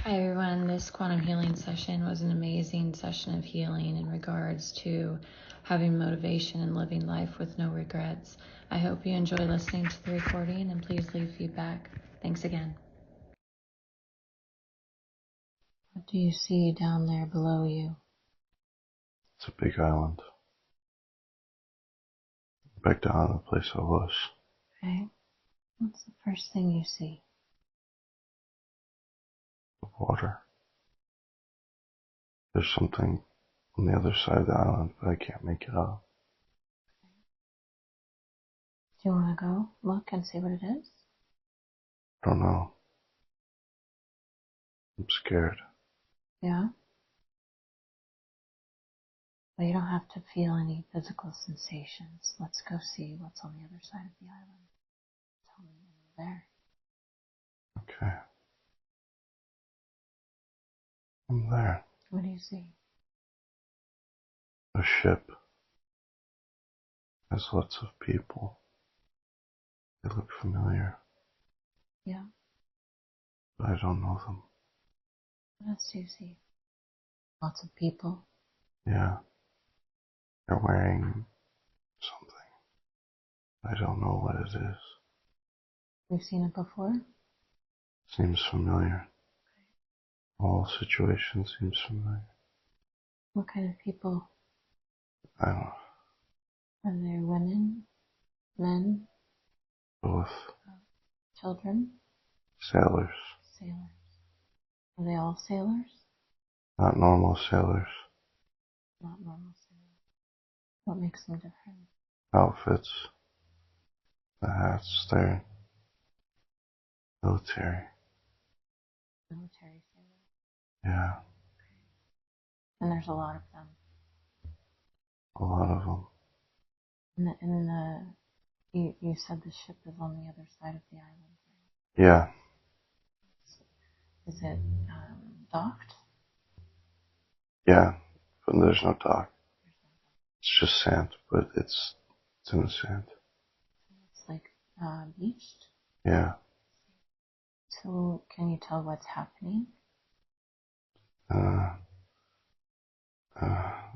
Hi everyone, this quantum healing session was an amazing session of healing in regards to having motivation and living life with no regrets. I hope you enjoy listening to the recording and please leave feedback. Thanks again. What do you see down there below you? It's a big island. Back down to the place I was. Okay. What's the first thing you see? The water. There's something on the other side of the island, but I can't make it out. Do you want to go look and see what it is? I don't know. I'm scared. Yeah? Well, you don't have to feel any physical sensations. Let's go see what's on the other side of the island. Tell me when you're there. Okay. I'm there. What do you see? A ship. Has lots of people. They look familiar, Yeah? but I don't know them. What else do you see? Lots of people. Yeah. They're wearing something. I don't know what it is. We've seen it before? Seems familiar. All situation seems familiar. What kind of people? I don't know. Are there women, men, Both children, sailors. sailors? Are they all sailors? Not normal sailors. Not normal sailors. What makes them different? Outfits. The hats. They're military. Military sailors. Yeah. And there's a lot of them. A lot of them. You said the ship is on the other side of the island, right? Yeah. Is it docked? Yeah. But there's no dock. There's no dock. It's just sand, but it's in the sand. It's like beached. Yeah. So can you tell what's happening? Uh,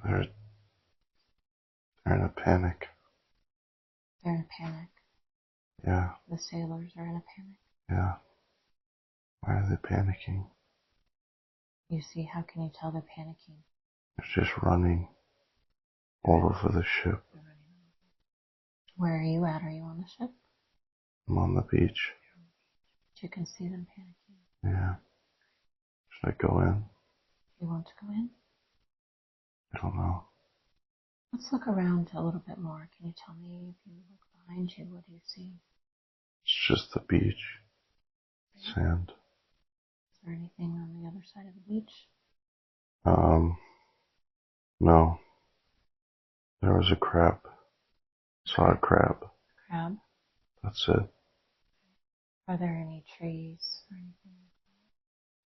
they're in a panic. They're in a panic. Yeah. The sailors are in a panic. Yeah. Why are they panicking? You see, how can you tell they're panicking? They're just running all over the ship. They're running over. Where are you at? Are you on the ship? I'm on the beach. But you can see them panicking. Yeah. Should I go in? You want to go in? I don't know. Let's look around a little bit more. Can you tell me if you look behind you, what do you see? It's just the beach. Sand. Is there anything on the other side of the beach? No. There was a crab. Saw a crab. Crab? That's it. Are there any trees or anything?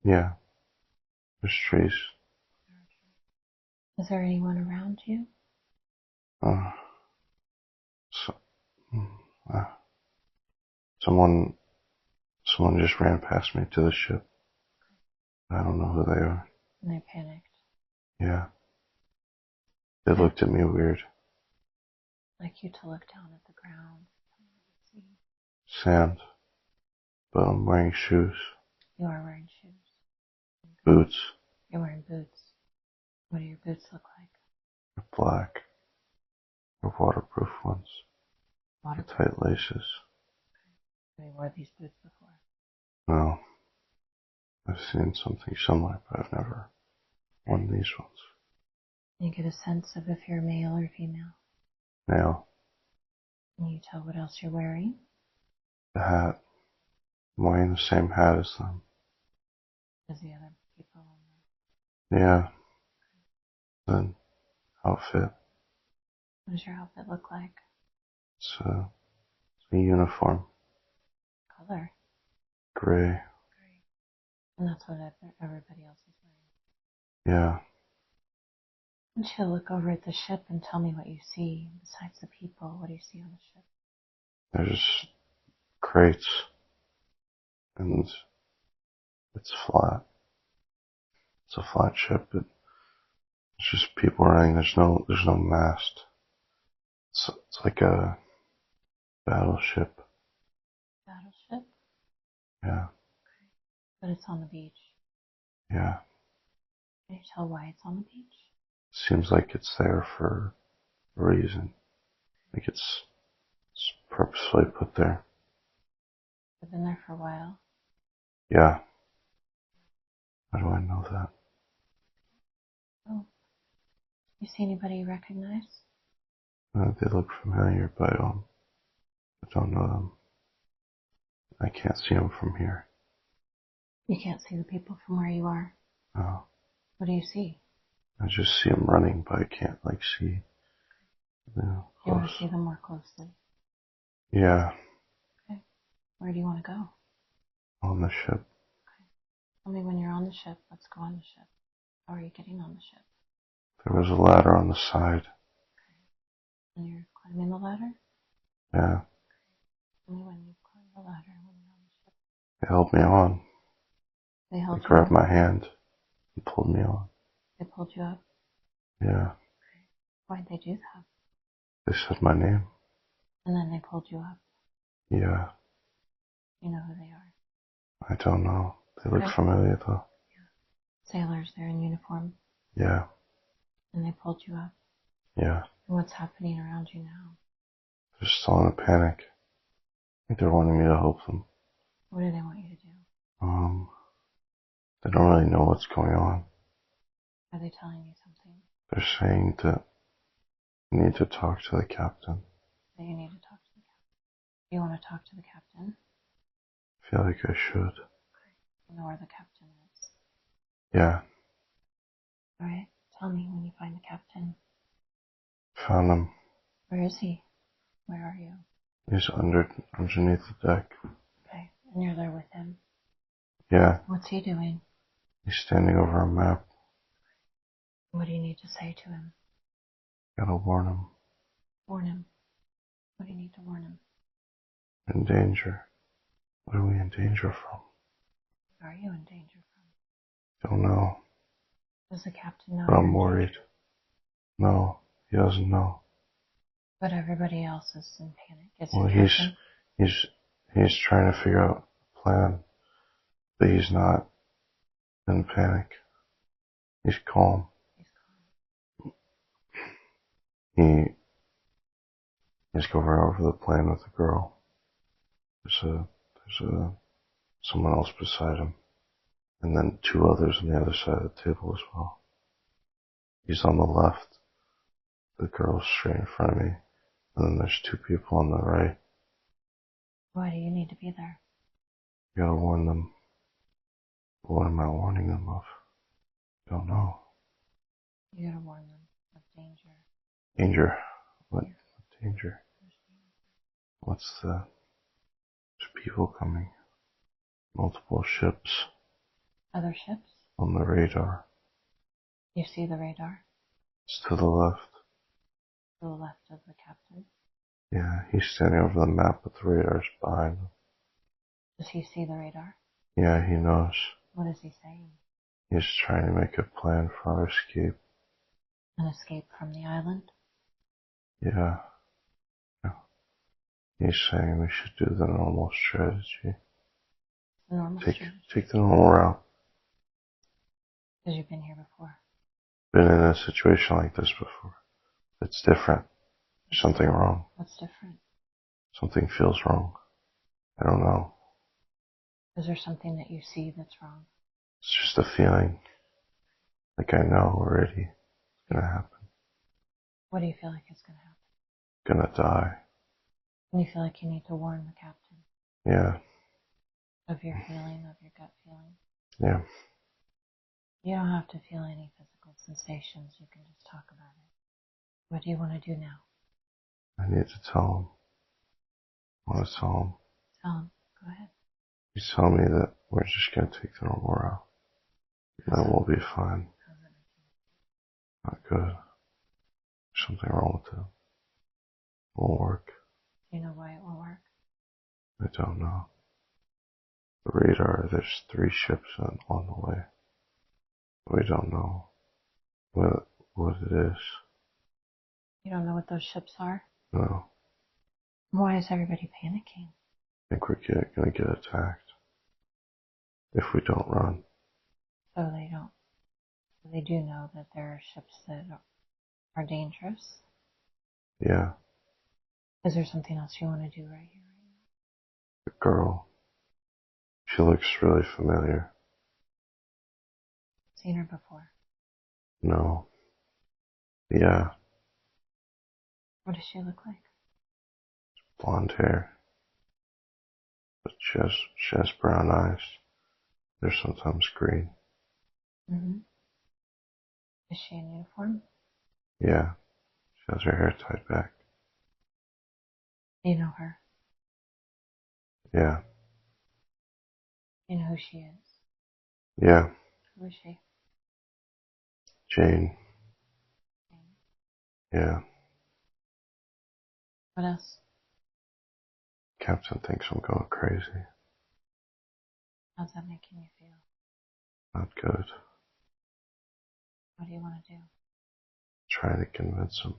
Yeah. There's trees. Is there anyone around you? Uh, so, uh, someone just ran past me to the ship. I don't know who they are. And they panicked. Yeah. They looked at me weird. I'd like you to look down at the ground. Sand. But I'm wearing shoes. You are wearing shoes. Boots. You're wearing boots. What do your boots look like? They're black. They're waterproof ones. Waterproof? Tight laces. Have you worn these boots before? No. I've seen something similar, but I've never worn these ones. Can you get a sense of if you're male or female? Male. Can you tell what else you're wearing? The hat. I'm wearing the same hat as them. As the other people on Yeah. The outfit. What does your outfit look like? It's a uniform. Color? Gray. Gray. And that's what everybody else is wearing. Yeah. I want you to look over at the ship and tell me what you see besides the people. What do you see on the ship? There's crates. And it's flat. It's a flat ship. It's just people running. There's no mast. It's like a battleship. Battleship? Yeah, But it's on the beach. yeah. Can you tell why it's on the beach? Seems like it's there for a reason. Like it's purposefully put there. I've been there for a while. Yeah. How do I know that? Oh, you see anybody you recognize? They look familiar, but I don't know them. I can't see them from here. You can't see the people from where you are. No. What do you see? I just see them running, but I can't see. You want to see them more closely. Yeah. Okay. Where do you want to go? On the ship. Okay. Tell me when you're on the ship. Let's go on the ship. How are you getting on the ship? There was a ladder on the side. Okay. And you're climbing the ladder? Yeah. Tell me when you climb the ladder when you're on the ship. They held me on. They held They you grabbed up? my hand and pulled me on. They pulled you up? Yeah. Okay. Why'd they do that? They said my name. And then they pulled you up? Yeah. You know who they are? I don't know. They look Okay. familiar though. Yeah. Sailors, they're in uniform. Yeah. And they pulled you up. Yeah. And what's happening around you now? They're still in a panic. I think they're wanting me to help them. What do they want you to do? They don't really know what's going on. Are they telling you something? They're saying that you need to talk to the captain. That you need to talk to the captain? You want to talk to the captain? I feel like I should. You know where the captain is? Yeah. Alright, tell me when you find the captain. Found him. Where is he? Where are you? He's underneath the deck. Okay, and you're there with him. Yeah. What's he doing? He's standing over a map. What do you need to say to him? Gotta warn him. Warn him. What do you need to warn him? In danger. What are we in danger from? What are you in danger Don't know. from? Does the captain know But you're I'm in worried. danger? No, he doesn't know. But everybody else is in panic. Is Well, the captain? he's trying to figure out a plan, but he's not in panic. He's calm. He's He's going over the plan with the girl. There's someone else beside him, and then two others on the other side of the table as well. He's on the left. The girl's straight in front of me, and then there's two people on the right. Why do you need to be there? You gotta warn them. What am I warning them of? Don't know. You gotta warn them of danger. Danger. What Yeah. danger? There's danger. There's people coming. Multiple ships Other ships? on the radar. You see the radar? It's to the left. To the left of the captain? Yeah, he's standing over the map, but the radar's behind him. Does he see the radar? Yeah, he knows. What is he saying? He's trying to make a plan for our escape. An escape from the island? Yeah. He's saying we should do the normal strategy. The normal strategy? Take the normal route. Because you've been here before. Been in a situation like this before. It's different. There's something wrong. What's different? Something feels wrong. I don't know. Is there something that you see that's wrong? It's just a feeling. Like I know already it's gonna happen. What do you feel like is going to happen? Gonna die. And you feel like you need to warn the captain Yeah. of your feeling, of your gut feeling. Yeah. You don't have to feel any physical sensations. You can just talk about it. What do you want to do now? I need to tell him. I want to tell him. Tell him. Go ahead. He's telling me that we're just gonna take the normal route. And then we'll be fine. How's that make you? Not good. There's something wrong with it. Won't work. Do you know why it won't work? I don't know. The radar, there's 3 ships on the way. We don't know what it is. You don't know what those ships are? No. Why is everybody panicking? I think we're gonna get attacked if we don't run. So they don't. So they do know that there are ships that are dangerous. Yeah, Is there something else you want to do right here? the girl. She looks really familiar. Seen her before. No. Yeah, What does she look like? blonde hair. But she has brown eyes. They're sometimes green. Mm-hmm. Is she in uniform? Yeah, she has her hair tied back. You know her. Yeah, You know who she is. yeah, Who is she? Jane. Yeah, What else? Captain thinks I'm going crazy. How's that making you feel? Not good. What do you want to do? Trying to convince him.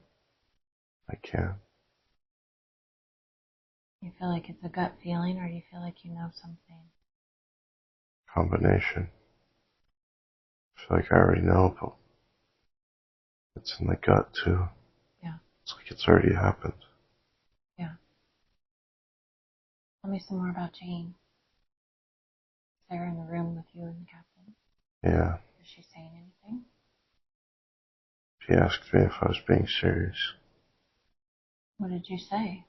I can't. You feel like it's a gut feeling, or do you feel like you know something? Combination. I feel like I already know, but it's in the gut too. Yeah. It's like it's already happened. Yeah. Tell me some more about Jane. Is there in the room with you and the captain? Yeah. Is she saying anything? She asked me if I was being serious. What did you say?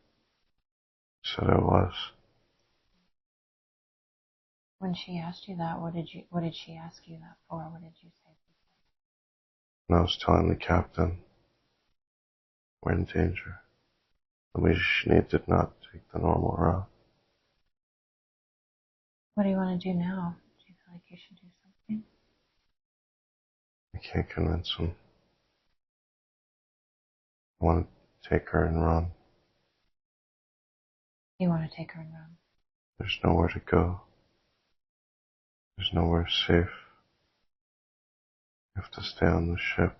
Said I was. When she asked you that, what did she ask you that for? What did you say? And I was telling the captain we're in danger. And we did not take the normal route. What do you want to do now? Do you feel like you should do something? I can't convince him. I want to take her and run. You want to take her and run? There's nowhere to go. There's nowhere safe. You have to stay on the ship.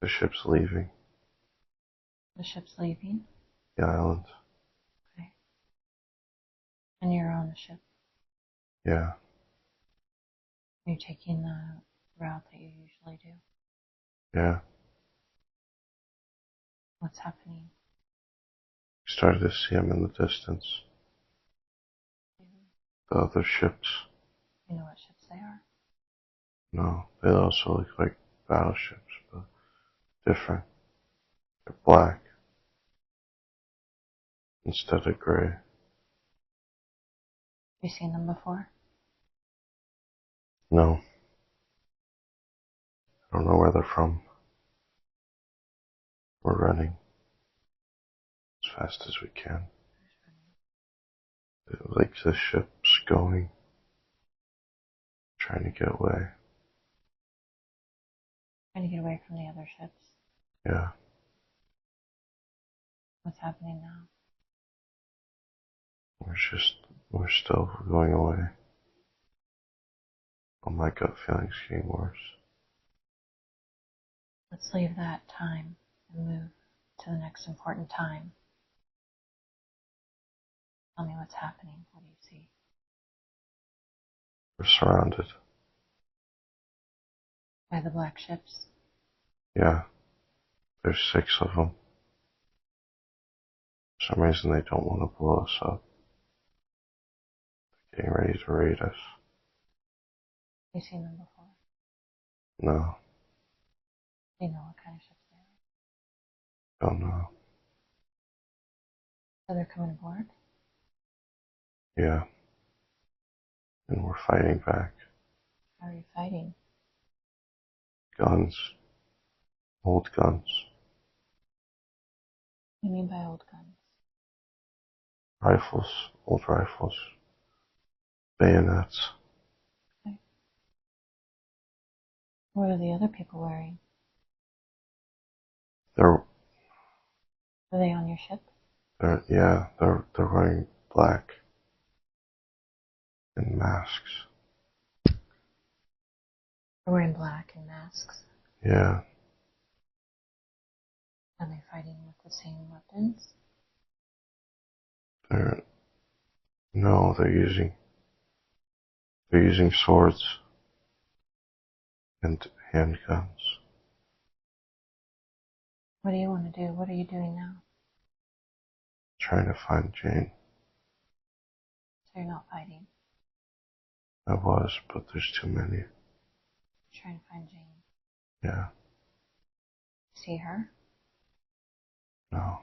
The ship's leaving The ship's leaving? the island. Okay. And you're on the ship. Yeah, You're taking the route that you usually do. yeah. What's happening? We started to see him in the distance. The other ships. You know what ships they are? No, they also look like battleships, but different. They're black instead of gray. Have you seen them before? No, I don't know where they're from. We're running as fast as we can. Like the ship's going, trying to get away. Trying to get away from the other ships. Yeah, What's happening now? we're still going away. Oh, my gut feeling's getting worse. Let's leave that time and move to the next important time. Tell me what's happening. What do you see? We're surrounded. By the black ships? Yeah, there's 6 of them. For some reason they don't want to blow us up. They're getting ready to raid us. Have you seen them before? No, Do you know what kind of ships they are? don't know. So they're coming aboard? Yeah, and we're fighting back. How are you fighting? Guns, old guns, What do you mean by old guns? rifles, old rifles, bayonets. Okay. What are the other people wearing? They're Are they on your ship? they're wearing black and masks. They're wearing black and masks. Yeah. Are they fighting with the same weapons? No, they're using swords and handguns. What do you want to do? What are you doing now? Trying to find Jane. So you're not fighting. I was, but there's too many. You're trying to find Jane. Yeah. See her? No.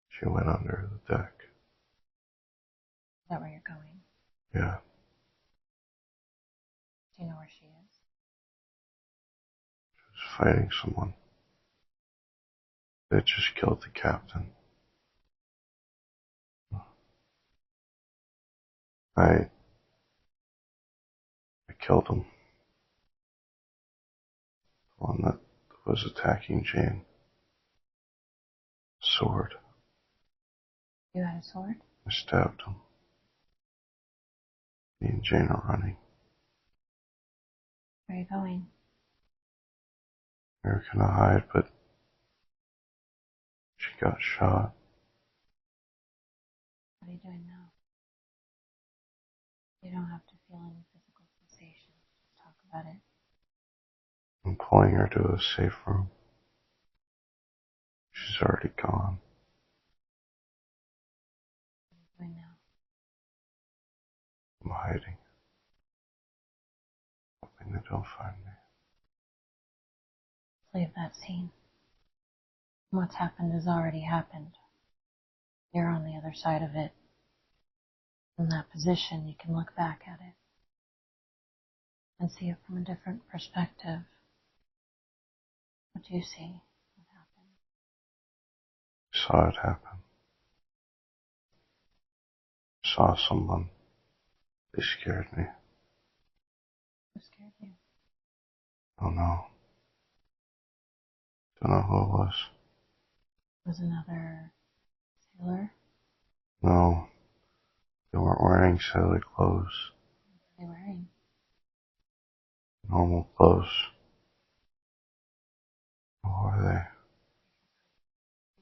She went under the deck. Is that where you're going? Yeah. Do you know where she is? She was fighting someone. They just killed the captain. I killed him. The one that was attacking Jane. Sword. You had a sword? I stabbed him. Me and Jane are running. Where are you going? We were gonna hide, but she got shot. What are you doing now? You don't have to feel any physical sensations. Just talk about it. I'm pulling her to a safe room. She's already gone. What are you doing now? I'm hiding. Hoping they don't find me. Leave that scene. What's happened has already happened. You're on the other side of it. In that position, you can look back at it and see it from a different perspective. What do you see? What happened? Saw it happen. Saw someone. They scared me. Who scared you? Oh no. Don't know who it was. Was another sailor? No. They weren't wearing sailor clothes. What were they wearing? Normal clothes. Who are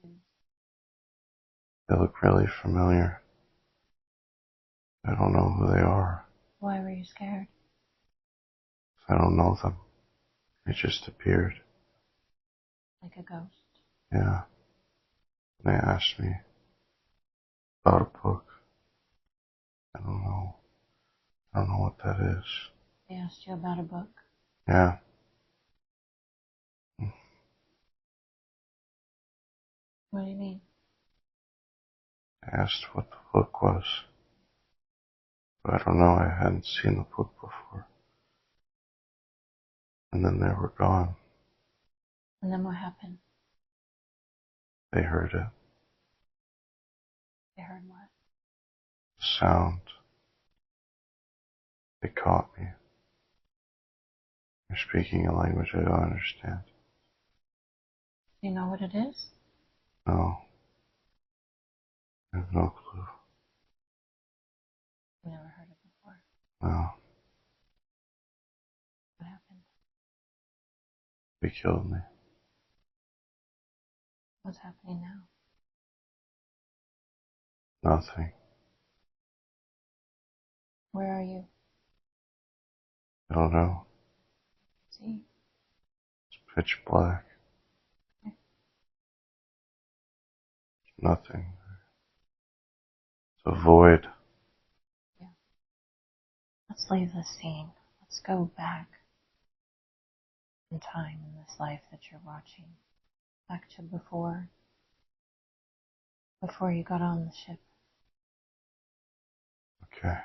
they? They look really familiar. I don't know who they are. Why were you scared? I don't know them. They just appeared. Like a ghost? Yeah. They asked me about a book. I don't know. I don't know what that is. They asked you about a book. Yeah. What do you mean? I asked what the book was. But I don't know. I hadn't seen the book before. And then they were gone. And then what happened? They heard it. They heard what? The sound. They caught me. They're speaking a language I don't understand. Do you know what it is? No. I have no clue. I've never heard it before. No. What happened? They killed me. What's happening now? Nothing. Where are you? I don't know. See? It's pitch black. Okay. Nothing. It's a void. Yeah. Let's leave this scene. Let's go back in time in this life that you're watching. Back to before you got on the ship. Okay.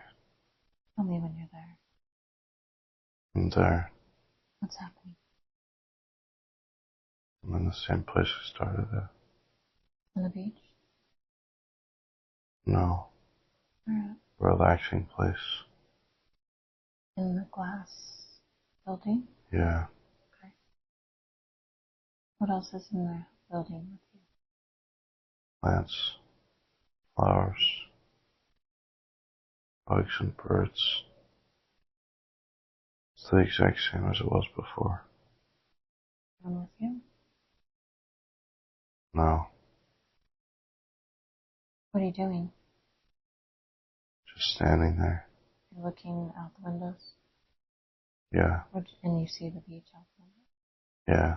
Tell me when you're there. I'm there. What's happening? I'm in the same place I started at. On the beach? No. Or Relaxing place. in the glass building? Yeah. Okay. What else is in the building with you? Plants. Flowers. Bugs and birds. It's the exact same as it was before. I'm with you. No, What are you doing? just standing there. You're looking out the windows? Yeah, And you see the beach out the window? yeah,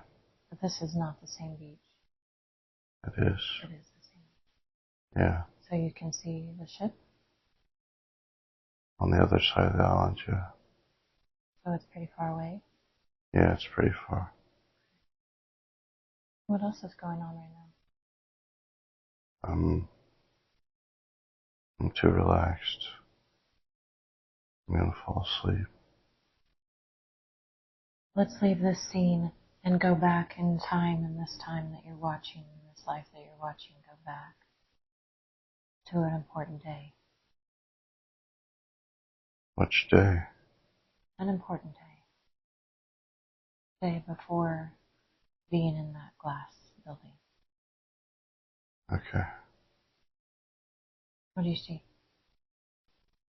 But this is not the same beach. it is. It is the same. Yeah, So you can see the ship? on the other side of the island, yeah. So it's pretty far away. Yeah, it's pretty far. What else is going on right now? I'm too relaxed. I'm gonna fall asleep. Let's leave this scene and go back in time, in this time that you're watching, in this life that you're watching, go back to an important day. Which day? An important day. Day before being in that glass building. Okay. What do you see?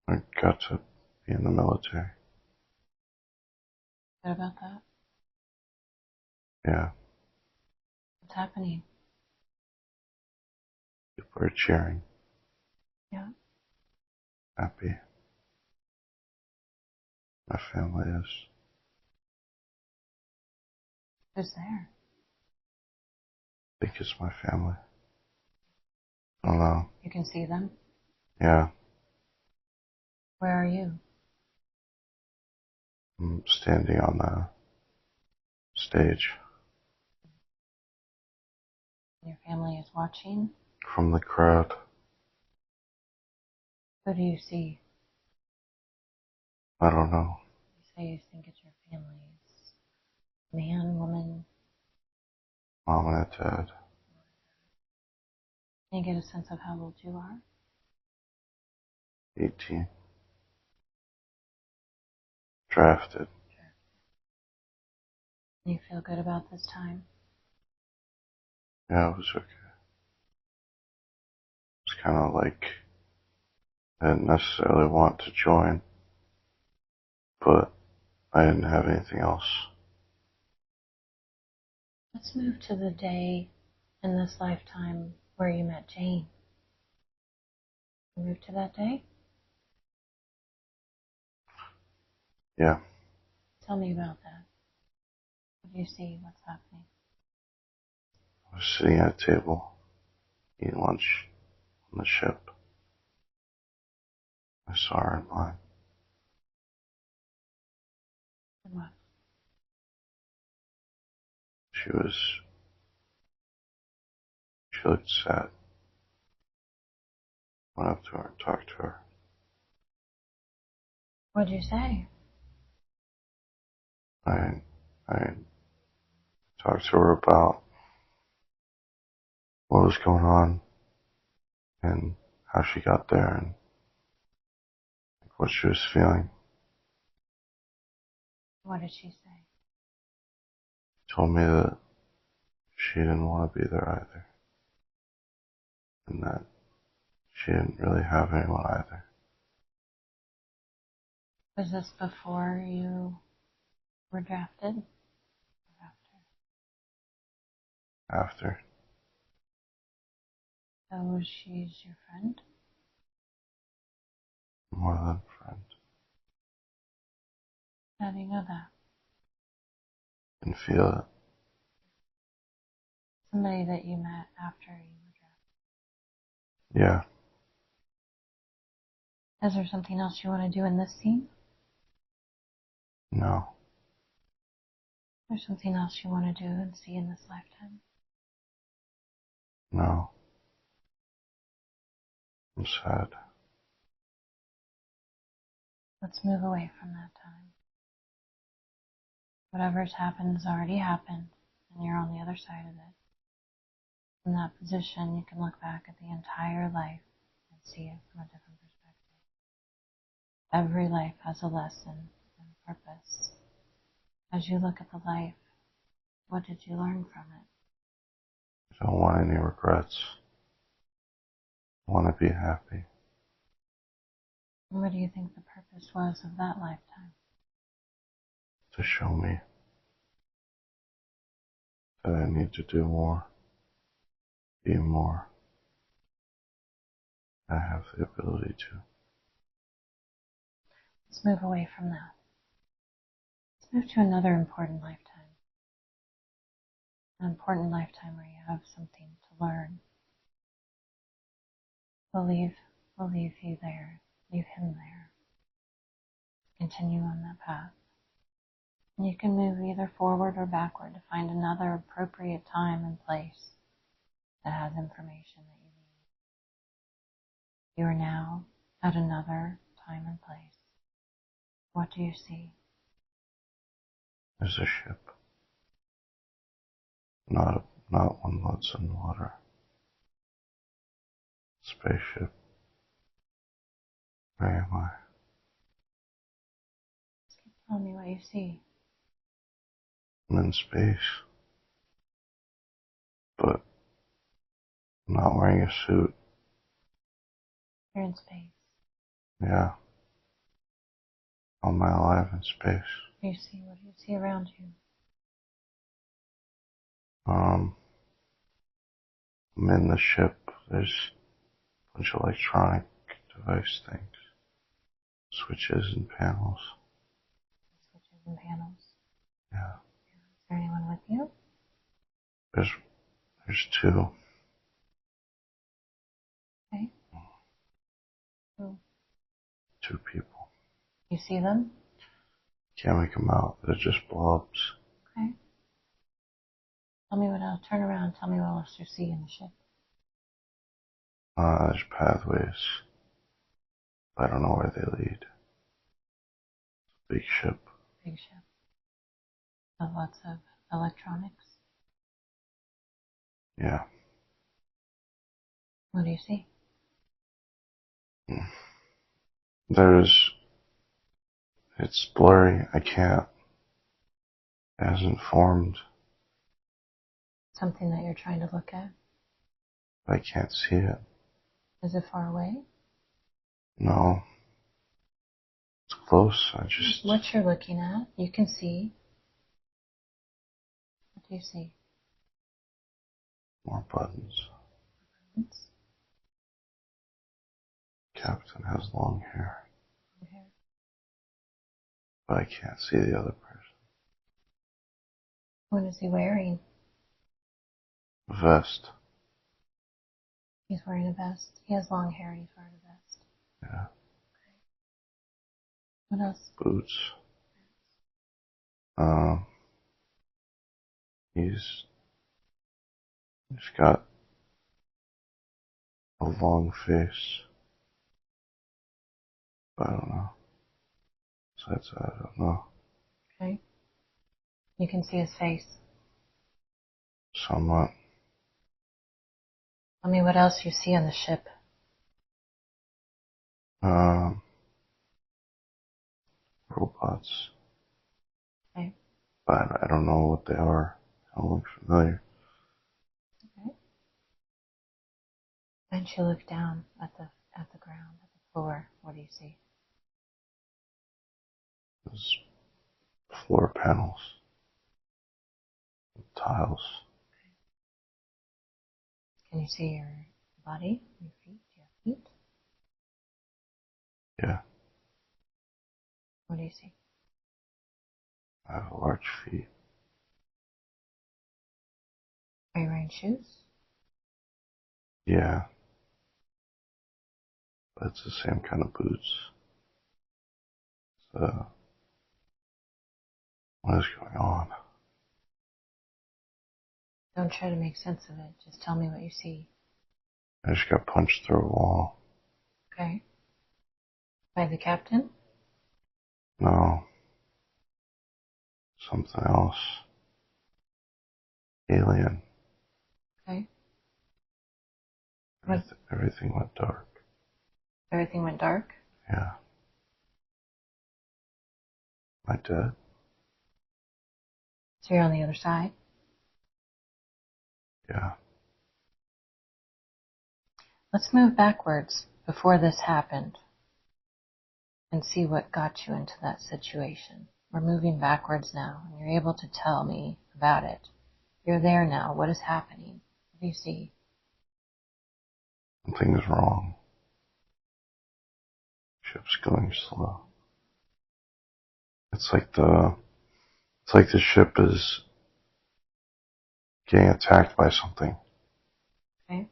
I got to be in the military. What about that? Yeah, What's happening? people are cheering, Yeah. happy. My family is. Who's there? I think it's my family. I don't know. You can see them? Yeah, Where are you? I'm standing on the stage Your family is watching? from the crowd. Who do you see? I don't know. You say you think it's your family. It's man, woman. Mom and dad. Can you get a sense of how old you are? 18. Drafted. Do you feel good about this time? Yeah, it was okay. It's kind of like I didn't necessarily want to join, but I didn't have anything else. Let's move to the day in this lifetime where you met Jane. Move to that day? Yeah, Tell me about that. What do you see? What's happening? I was sitting at a table, eating lunch on the ship. I saw her in line. And what? She looked sad. Went up to her and talked to her. What'd you say? I talked to her about what was going on and how she got there and what she was feeling. What did she say? She told me that she didn't want to be there either, and that she didn't really have anyone either. Was this before you were drafted? Or after? After, So she's your friend? more than a friend, How do you know that? can feel it. Somebody that you met after you were drafted. Yeah, Is there something else you want to do in this scene? no, Is there something else you want to do and see in this lifetime? no. I'm sad. Let's move away from that time. Whatever's happened has already happened, and you're on the other side of it. In that position, you can look back at the entire life and see it from a different perspective. Every life has a lesson and a purpose. As you look at the life, what did you learn from it? I don't want any regrets. I want to be happy. And what do you think the purpose was of that lifetime? to show me that I need to do more, be more. I have the ability to. Let's move away from that. Let's move to another important lifetime. An important lifetime where you have something to learn. We'll leave you there, leave him there. Continue on that path. And you can move either forward or backward to find another appropriate time and place that has information that you need. You are now at another time and place. What do you see? There's a ship. Not one that's in water. Spaceship. Where am I? Just keep telling me what you see. I'm in space. But I'm not wearing a suit. You're in space. Yeah. How am I alive in space? What do you see around you? I'm in the ship. There's a bunch of electronic device things. Switches and panels. Switches and panels. Yeah. Is there anyone with you? There's two. Okay. Who? Two people. You see them? Can't make them out. They're just blobs. Okay. Tell me what else. Turn around. Tell me what else you see in the ship. There's pathways. I don't know where they lead. Big ship. Big ship. With lots of electronics. Yeah. What do you see? It's blurry. I can't. It hasn't formed. Something that you're trying to look at? I can't see it. Is it far away? No. It's close. What you're looking at, you can see. What do you see? More buttons. Buttons. Captain has long hair. Okay. But I can't see the other person. What is he wearing? A vest. He's wearing a vest. He has long hair and he's wearing a vest. Yeah. What else? Boots. He's got a long face. I don't know. Besides that, I don't know. Okay. You can see his face. Somewhat. Tell me what else you see on the ship. Robots. Okay. But I don't know what they are. I don't look familiar. Okay. Then you look down at the ground, at the floor. What do you see? There's floor panels. Tiles. Can you see your body, your feet? Do you have feet? Yeah. What do you see? I have large feet. Are you wearing shoes? Yeah. But it's the same kind of boots. So, what is going on? Don't try to make sense of it. Just tell me what you see. I just got punched through a wall. Okay. By the captain? No. Something else. Alien. Okay. Everything went dark. Everything went dark? Yeah. Am I dead? So you're on the other side? Yeah. Let's move backwards before this happened and see what got you into that situation. We're moving backwards now, and you're able to tell me about it. You're there now. What is happening? What do you see? Something's wrong. Ship's going slow. It's like the ship is getting attacked by something. Okay.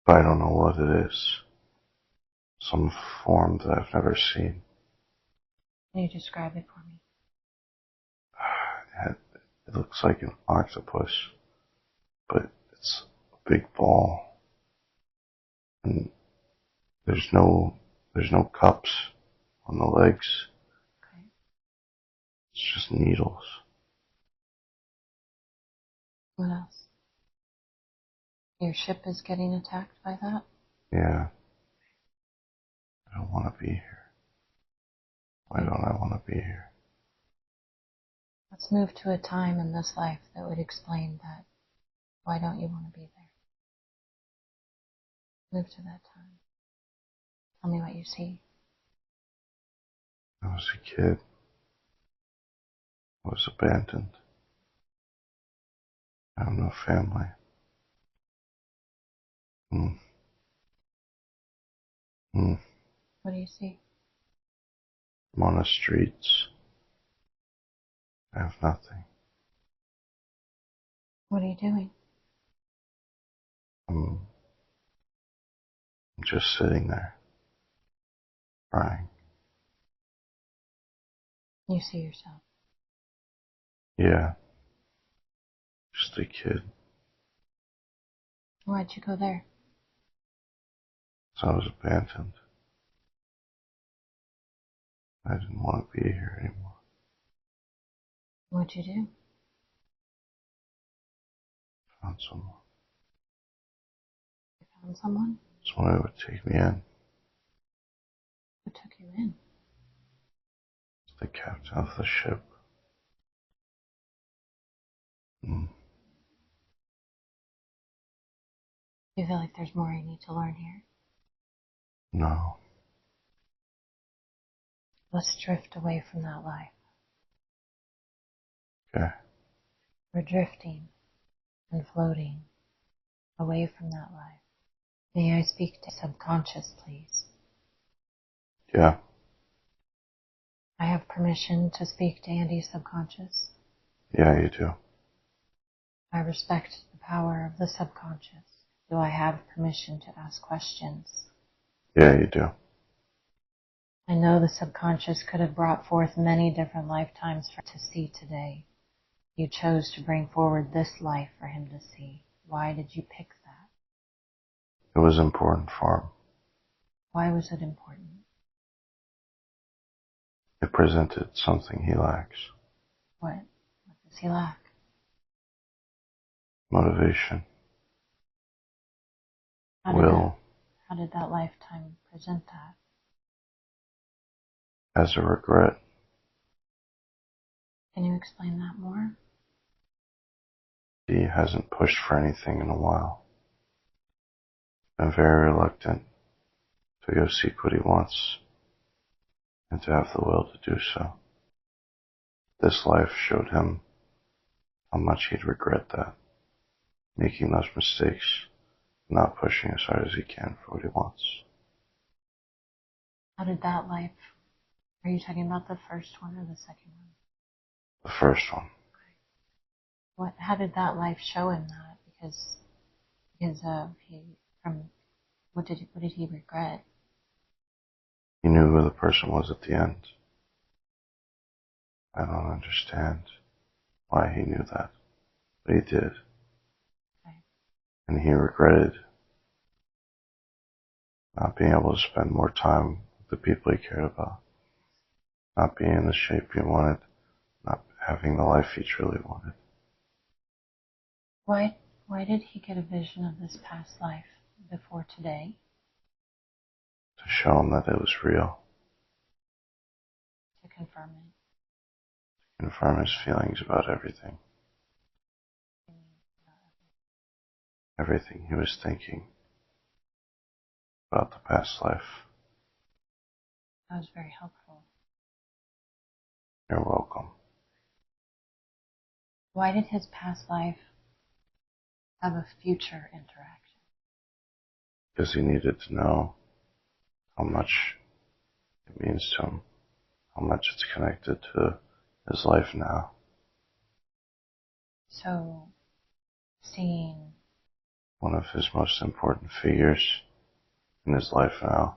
But I don't know what it is. Some form that I've never seen. Can you describe it for me? It looks like an octopus, but it's a big ball. And there's no cups on the legs. Okay. It's just needles. What else? Your ship is getting attacked by that? Yeah. I don't want to be here. Why don't I want to be here? Let's move to a time in this life that would explain that. Why don't you want to be there? Move to that time. Tell me what you see. I was a kid. I was abandoned. I have no family. Mm. Mm. What do you see? I'm on the streets. I have nothing. What are you doing? I'm just sitting there, crying. You see yourself. Yeah, just a kid. Why'd you go there? So I was abandoned. I didn't want to be here anymore. What'd you do? Found someone. You found someone Someone who would take me in. who took you in. The captain of the ship. Mm. You feel like there's more you need to learn here? No. Let's drift away from that life. Okay. We're drifting and floating away from that life. May I speak to subconscious, please? Yeah. I have permission to speak to Andy's subconscious. Yeah, you do. I respect the power of the subconscious. Do I have permission to ask questions? Yeah, you do. I know the subconscious could have brought forth many different lifetimes for to see today. You chose to bring forward this life for him to see. Why did you pick that? It was important for him. Why was it important? It presented something he lacks. What? What does he lack? Motivation. How Will. did that lifetime present that? As a regret. Can you explain that more? He hasn't pushed for anything in a while. Been very reluctant to go seek what he wants and to have the will to do so. This life showed him how much he'd regret that, making those mistakes, not pushing as hard as he can for what he wants. How did that life, are you talking about the first one or the second one? The first one. How did that life show him that? Because what did he regret? He knew who the person was at the end. I don't understand why he knew that, but he did. Okay. And he regretted not being able to spend more time with the people he cared about, not being in the shape he wanted, not having the life he truly wanted. Why did he get a vision of this past life before today? To show him that it was real, To confirm it. confirm his feelings about everything, everything he was thinking about the past life. That was very helpful. You're welcome. Why did his past life have a future interaction? Because he needed to know how much it means to him, how much it's connected to his life now. So, seeing One of his most important figures in his life now,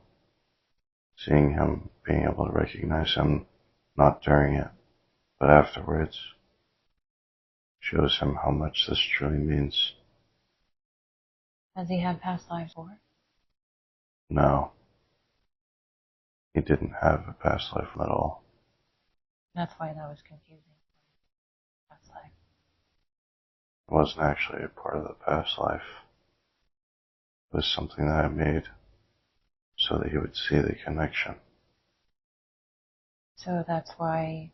seeing him, being able to recognize him, not during it, but afterwards, shows him how much this truly means. has he had past lives before? No, he didn't have a past life at all. That's why that was confusing. Past life. It wasn't actually a part of the past life. It was something that I made so that he would see the connection. So that's why,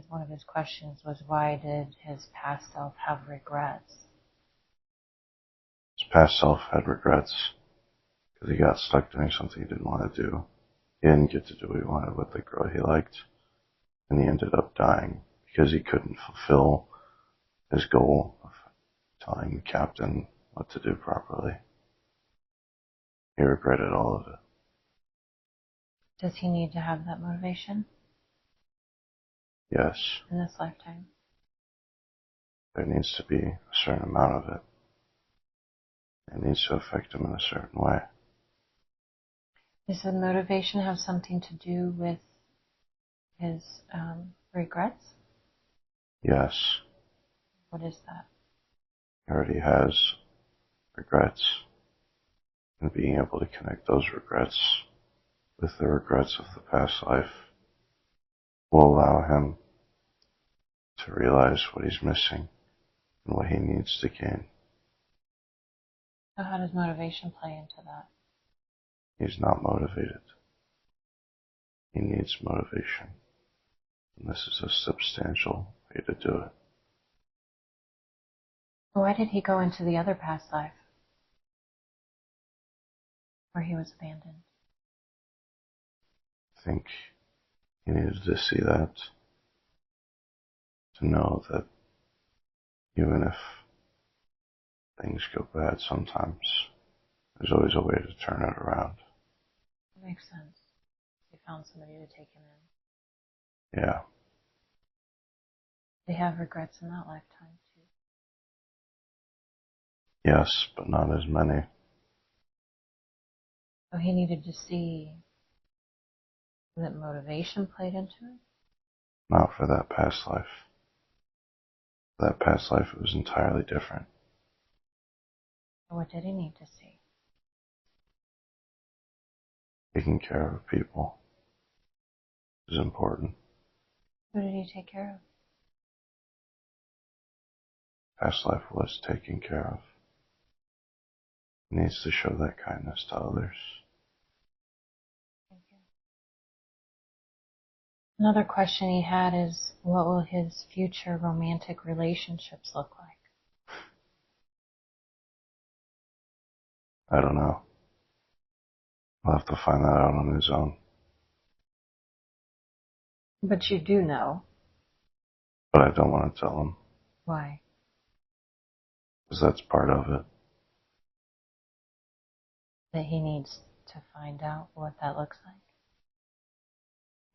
one of his questions was, why did his past self have regrets? His past self had regrets because he got stuck doing something he didn't want to do. He didn't get to do what he wanted with the girl he liked, and he ended up dying because he couldn't fulfill his goal of telling the captain what to do properly. He regretted all of it. Does he need to have that motivation Yes, in this lifetime? there needs to be a certain amount of it. It needs to affect him in a certain way. Does the motivation have something to do with his regrets? Yes, What is that? he already has regrets, and being able to connect those regrets with the regrets of the past life will allow him to realize what he's missing and what he needs to gain. So how does motivation play into that? He's not motivated. He needs motivation. And this is a substantial way to do it. Why did he go into the other past life where he was abandoned? I think he needed to see that, to know that even if things go bad sometimes, there's always a way to turn it around. That makes sense. He found somebody to take him in. Yeah, They have regrets in that lifetime too. yes, but not as many. So he needed to see that motivation played into it. Not for that past life. For that past life, it was entirely different. So what did he need to see? Taking care of people is important. Who did he take care of? Past life was taken care of. He needs to show that kindness to others. Thank you. Another question he had is, what will his future romantic relationships look like? I don't know. He'll have to find that out on his own. But you do know. But I don't want to tell him, Why? because that's part of it. That he needs to find out what that looks like.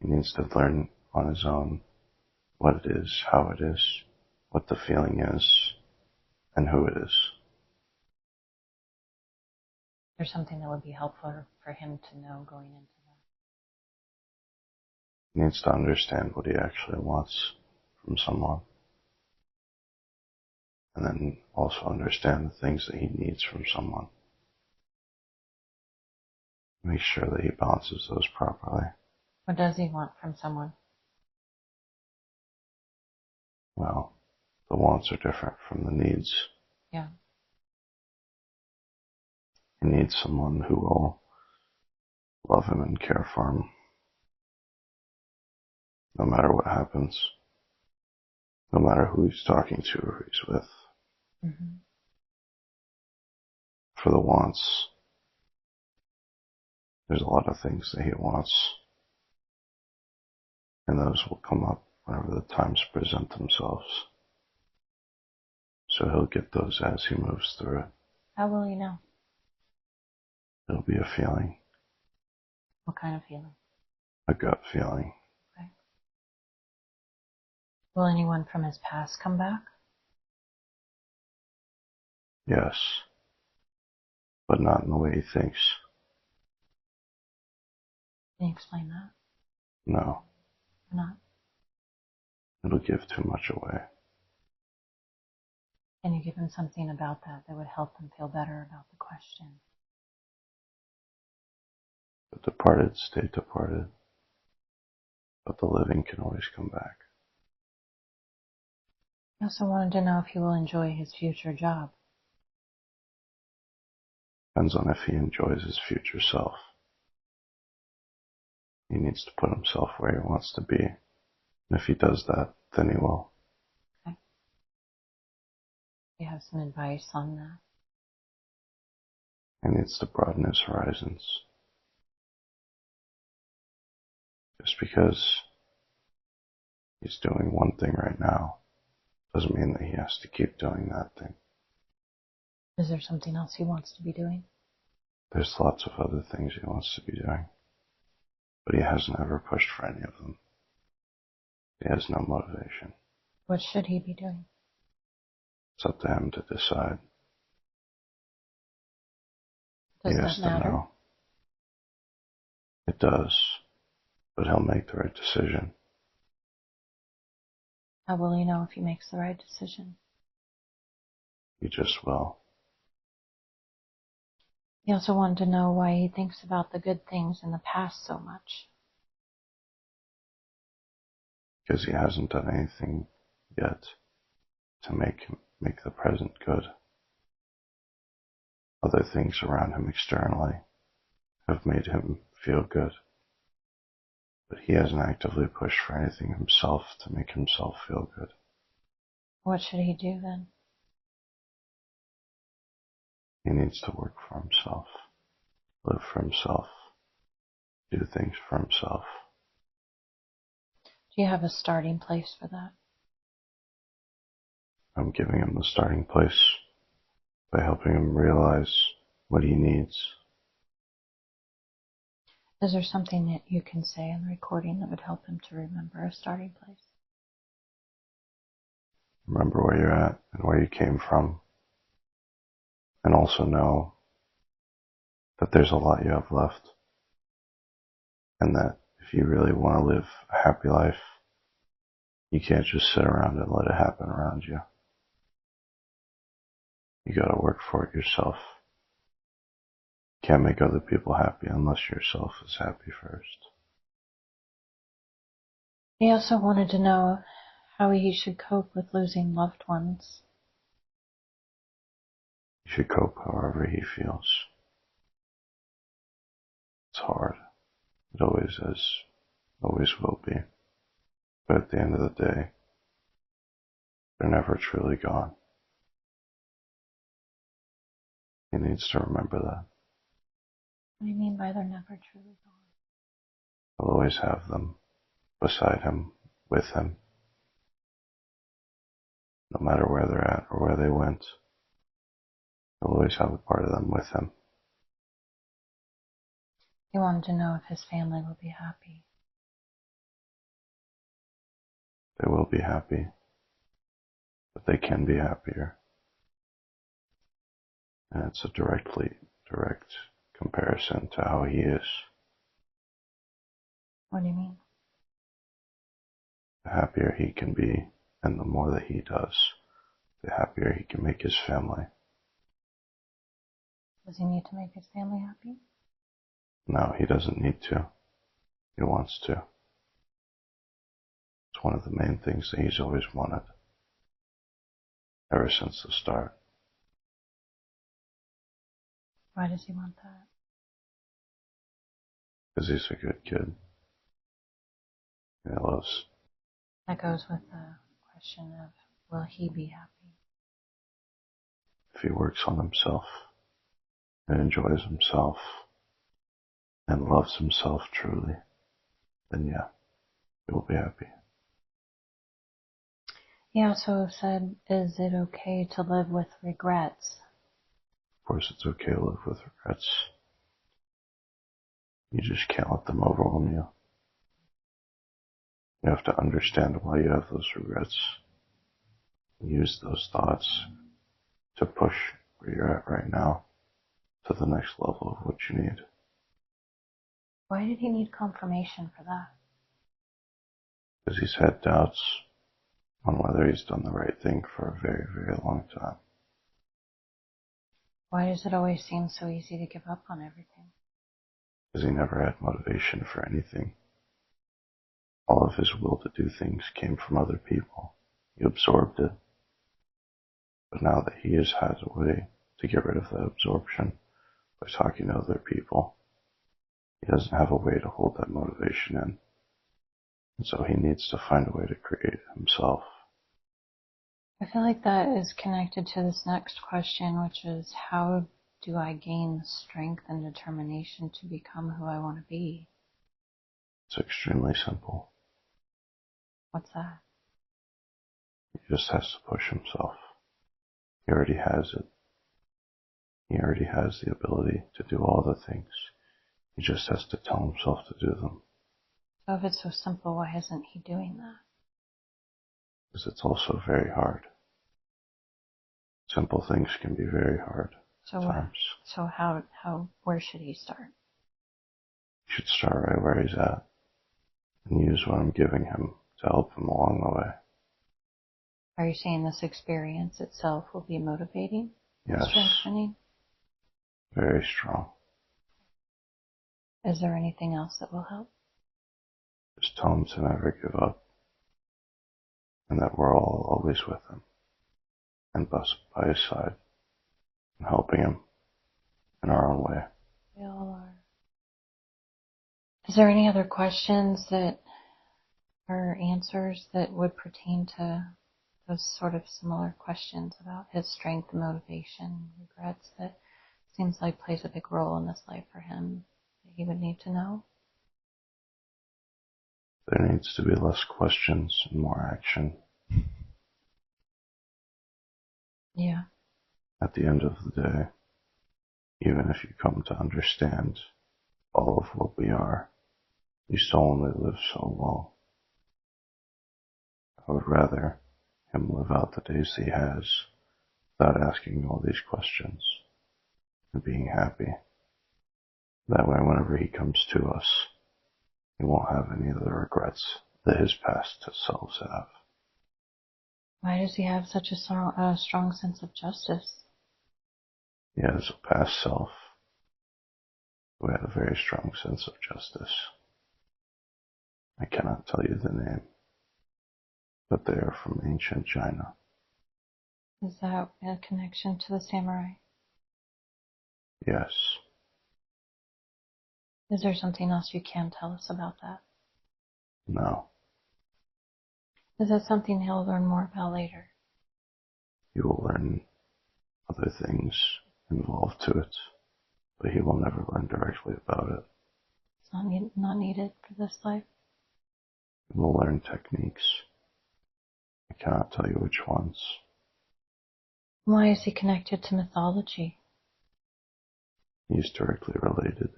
He needs to learn on his own what it is, how it is, what the feeling is, and who it is. There's something that would be helpful for him to know going into that. He needs to understand what he actually wants from someone. And then also understand the things that he needs from someone. Make sure that he balances those properly. What does he want from someone? Well, the wants are different from the needs. Yeah. He needs someone who will love him and care for him, no matter what happens, no matter who he's talking to or who he's with. Mm-hmm. For the wants, there's a lot of things that he wants, and those will come up whenever the times present themselves. So he'll get those as he moves through it. How will you know? It'll be a feeling, What kind of feeling? a gut feeling. Okay. Will anyone from his past come back? Yes, but not in the way he thinks. Can you explain that? No, Or not? it'll give too much away. Can you give him something about that that would help him feel better about the question? The departed stay departed, but the living can always come back. I also wanted to know if he will enjoy his future job. Depends on if he enjoys his future self. He needs to put himself where he wants to be. And if he does that, then he will. Okay. Do you have some advice on that? He needs to broaden his horizons. Just because he's doing one thing right now doesn't mean that he has to keep doing that thing. Is there something else he wants to be doing? There's lots of other things he wants to be doing, but he hasn't ever pushed for any of them. He has no motivation. What should he be doing? It's up to him to decide. Does He that has to matter? know. It does, but he'll make the right decision. How will he know if he makes the right decision? He just will. He also wanted to know why he thinks about the good things in the past so much. Because he hasn't done anything yet to make the present good. Other things around him externally have made him feel good, but he hasn't actively pushed for anything himself to make himself feel good. What should he do then? He needs to work for himself, live for himself, do things for himself. Do you have a starting place for that? I'm giving him the starting place by helping him realize what he needs. Is there something that you can say in the recording that would help him to remember a starting place? Remember where you're at and where you came from, and also know that there's a lot you have left, and that if you really want to live a happy life, you can't just sit around and let it happen around you. You gotta work for it yourself. You can't make other people happy unless yourself is happy first. He also wanted to know how he should cope with losing loved ones. You should cope however he feels. It's hard. It always is. Always will be. But at the end of the day, they're never truly gone. He needs to remember that. What do you mean by they're never truly gone? He'll always have them beside him, with him, no matter where they're at or where they went. He'll always have a part of them with him. He wanted to know if his family will be happy. They will be happy, but they can be happier. And it's a direct comparison to how he is. What do you mean? The happier he can be, and the more that he does, the happier he can make his family. Does he need to make his family happy? No, he doesn't need to. He wants to. It's one of the main things that he's always wanted, ever since the start. Why does he want that? Because he's a good kid. He loves. That goes with the question of, will he be happy? If he works on himself and enjoys himself and loves himself truly, then yeah, he will be happy. He also said, is it okay to live with regrets? Of course, it's okay to live with regrets. You just can't let them overwhelm you. You have to understand why you have those regrets. Use those thoughts to push where you're at right now to the next level of what you need. Why did he need confirmation for that? Because he's had doubts on whether he's done the right thing for a very, very long time. Why does it always seem so easy to give up on everything? Because he never had motivation for anything. All of his will to do things came from other people. He absorbed it. But now that he has had a way to get rid of that absorption by talking to other people, he doesn't have a way to hold that motivation in. And so he needs to find a way to create it himself. I feel like that is connected to this next question, which is how do I gain the strength and determination to become who I want to be? It's extremely simple. What's that? He just has to push himself. He already has it. He already has the ability to do all the things. He just has to tell himself to do them. So if it's so simple, why isn't he doing that? Because it's also very hard. Simple things can be very hard at times. So where should he start? He should start right where he's at and use what I'm giving him to help him along the way. Are you saying this experience itself will be motivating? Yes. Strengthening? Very strong. Is there anything else that will help? Just tell him to never give up and that we're all always with him and by his side and helping him in our own way. We all are. Is there any other questions that or answers that would pertain to those sort of similar questions about his strength, motivation, regrets that seems like plays a big role in this life for him that he would need to know? There needs to be less questions and more action. Yeah. At the end of the day, even if you come to understand all of what we are, you still only live so long. I would rather him live out the days he has without asking all these questions and being happy. That way, whenever he comes to us, he won't have any of the regrets that his past selves have. Why does he have such a strong sense of justice? He has a past self who had a very strong sense of justice. I cannot tell you the name, but they are from ancient China. Is that a connection to the samurai? Yes. Is there something else you can tell us about that? No. Is that something he'll learn more about later? He will learn other things involved to it, but he will never learn directly about it. It's not needed for this life. He will learn techniques. I cannot tell you which ones. Why is he connected to mythology? He's directly related.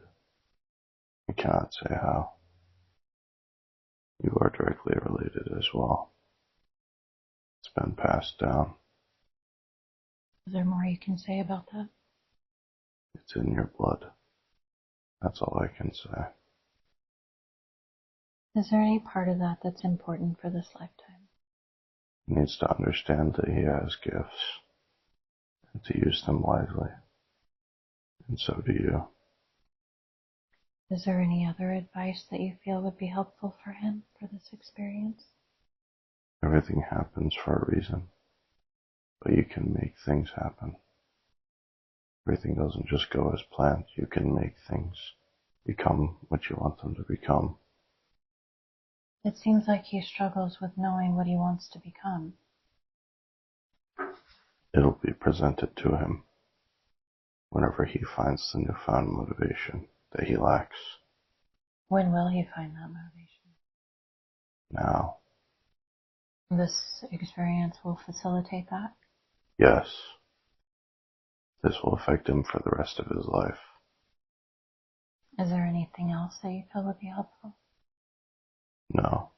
I cannot say how. You are directly related as well. It's been passed down. Is there more you can say about that? It's in your blood. That's all I can say. Is there any part of that that's important for this lifetime? He needs to understand that he has gifts and to use them wisely. And so do you. Is there any other advice that you feel would be helpful for him for this experience? Everything happens for a reason, but you can make things happen. Everything doesn't just go as planned. You can make things become what you want them to become. It seems like he struggles with knowing what he wants to become. It'll be presented to him whenever he finds the newfound motivation that he lacks. When will he find that motivation? Now. This experience will facilitate that. Yes. This will affect him for the rest of his life. Is there anything else that you feel would be helpful? No.